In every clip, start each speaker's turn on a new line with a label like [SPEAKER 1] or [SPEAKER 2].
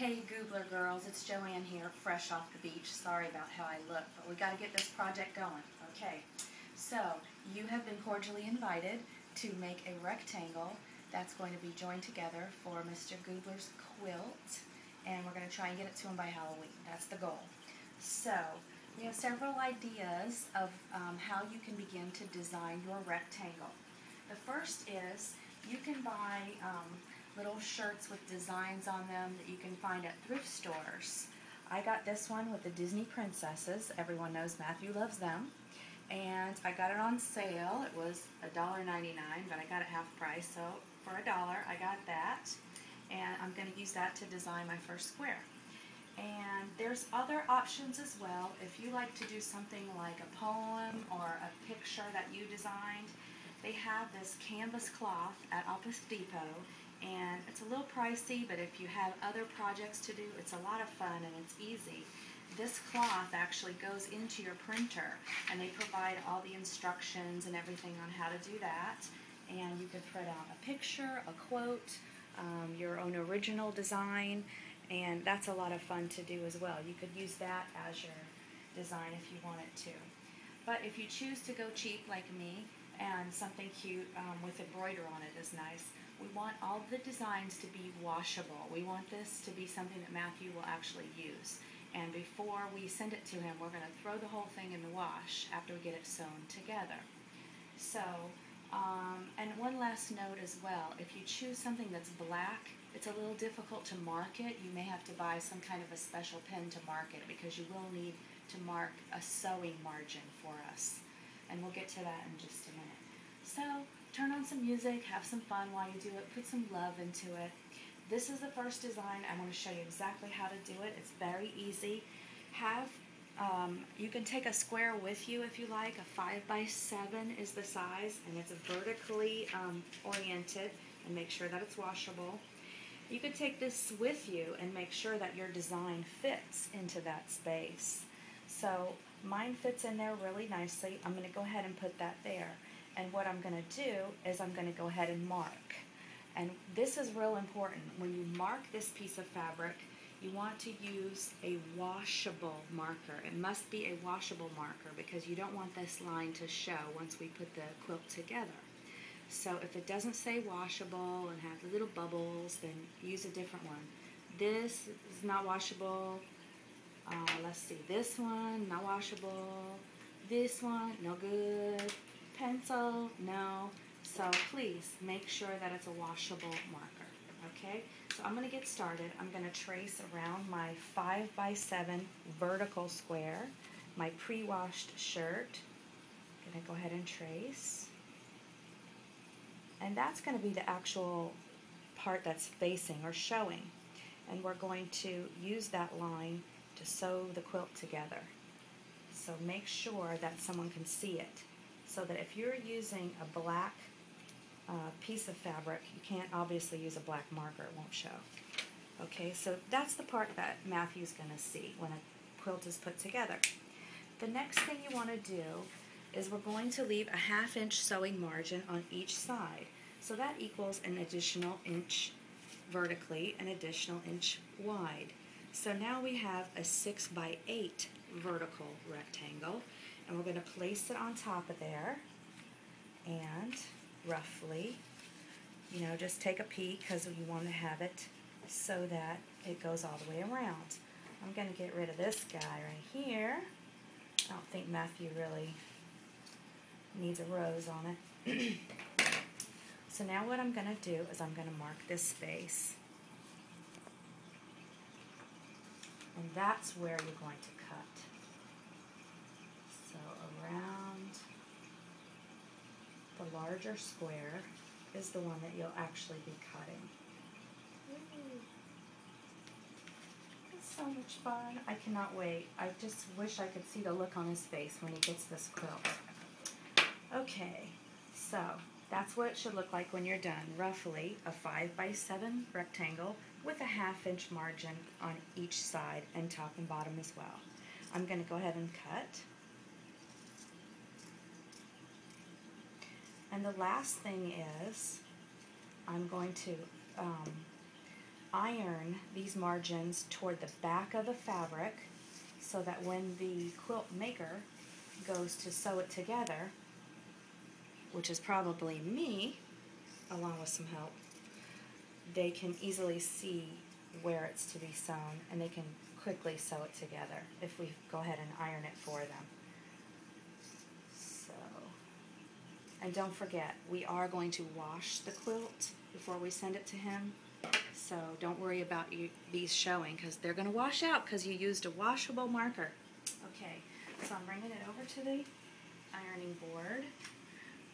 [SPEAKER 1] Hey Gubler girls, it's Joanne here, fresh off the beach. Sorry about how I look, but we got to get this project going. Okay, so you have been cordially invited to make a rectangle that's going to be joined together for Mr. Gubler's quilt, and we're going to try and get it to him by Halloween. That's the goal. So we have several ideas of how you can begin to design your rectangle. The first is you can buy little shirts with designs on them that you can find at thrift stores. I got this one with the Disney princesses. Everyone knows Matthew loves them. And I got it on sale. It was $1.99, but I got it half price. So for $1, I got that. And I'm going to use that to design my first square. And there's other options as well. If you like to do something like a poem or a picture that you designed, they have this canvas cloth at Office Depot, and it's a little pricey, but if you have other projects to do, it's a lot of fun and it's easy. This cloth actually goes into your printer, and they provide all the instructions and everything on how to do that. And you can thread out a picture, a quote, your own original design, and that's a lot of fun to do as well. You could use that as your design if you wanted to. But if you choose to go cheap like me, and something cute with embroider on it is nice, we want all the designs to be washable. We want this to be something that Matthew will actually use. And before we send it to him, we're going to throw the whole thing in the wash after we get it sewn together. So, and one last note as well, if you choose something that's black, it's a little difficult to mark it. You may have to buy some kind of a special pen to mark it, because you will need to mark a sewing margin for us. And we'll get to that in just a minute. So, turn on some music, have some fun while you do it, put some love into it. This is the first design. I want to show you exactly how to do it. It's very easy. You can take a square with you if you like. A 5x7 is the size, and it's vertically oriented, and make sure that it's washable. You could take this with you and make sure that your design fits into that space. So mine fits in there really nicely. I'm going to go ahead and put that there. And what I'm going to do is I'm going to go ahead and mark. And this is real important. When you mark this piece of fabric, you want to use a washable marker. It must be a washable marker, because you don't want this line to show once we put the quilt together. So if it doesn't say washable and have the little bubbles, then use a different one. This is not washable. Let's see, this one, not washable. This one, no good. Pencil, no. So please make sure that it's a washable marker. Okay, so I'm going to get started. I'm going to trace around my 5x7 vertical square, my pre-washed shirt. I'm going to go ahead and trace. And that's going to be the actual part that's facing or showing. And we're going to use that line to sew the quilt together. So make sure that someone can see it. So that if you're using a black piece of fabric, you can't obviously use a black marker, it won't show. Okay, so that's the part that Matthew's going to see when a quilt is put together. The next thing you want to do is we're going to leave a 1/2 inch sewing margin on each side. So that equals an additional inch vertically, an additional inch wide. So now we have a 6x8 vertical rectangle, and we're going to place it on top of there, and roughly, just take a peek, because you want to have it so that it goes all the way around. I'm going to get rid of this guy right here. I don't think Matthew really needs a rose on it. So now what I'm going to do is I'm going to mark this space. And that's where you're going to cut. So around the larger square is the one that you'll actually be cutting. Ooh. It's so much fun. I cannot wait. I just wish I could see the look on his face when he gets this quilt. Okay, so that's what it should look like when you're done. Roughly a 5x7 rectangle with a 1/2 inch margin on each side, and top and bottom as well. I'm going to go ahead and cut. And the last thing is I'm going to iron these margins toward the back of the fabric so that when the quilt maker goes to sew it together, which is probably me, along with some help, they can easily see where it's to be sewn, and they can quickly sew it together if we go ahead and iron it for them. So, and don't forget, we are going to wash the quilt before we send it to him. So don't worry about these showing, because they're going to wash out because you used a washable marker. Okay, so I'm bringing it over to the ironing board.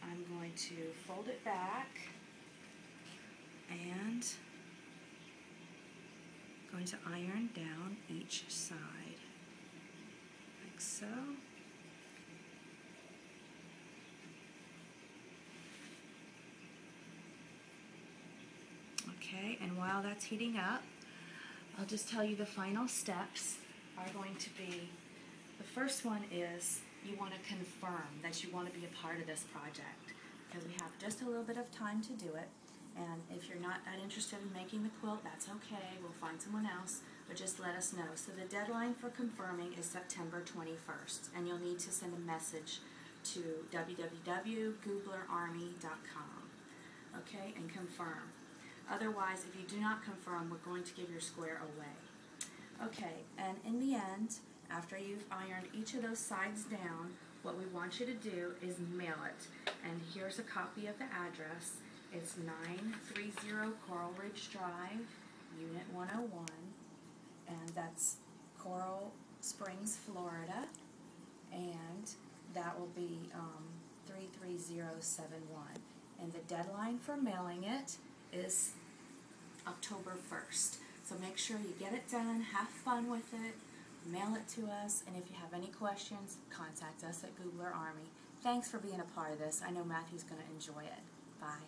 [SPEAKER 1] I'm going to fold it back and going to iron down each side, like so. Okay, and while that's heating up, I'll just tell you the final steps are going to be, the first one is you want to confirm that you want to be a part of this project, because we have just a little bit of time to do it. And if you're not that interested in making the quilt, that's okay. We'll find someone else, but just let us know. So the deadline for confirming is September 21st, and you'll need to send a message to www.gublerarmy.com, okay, and confirm. Otherwise, if you do not confirm, we're going to give your square away. Okay, and in the end, after you've ironed each of those sides down, what we want you to do is mail it. And here's a copy of the address. It's 930 Coral Ridge Drive, Unit 101, and that's Coral Springs, Florida, and that will be 33071. And the deadline for mailing it is October 1st. So make sure you get it done, have fun with it, mail it to us, and if you have any questions, contact us at Gubler Army. Thanks for being a part of this. I know Matthew's going to enjoy it. Bye.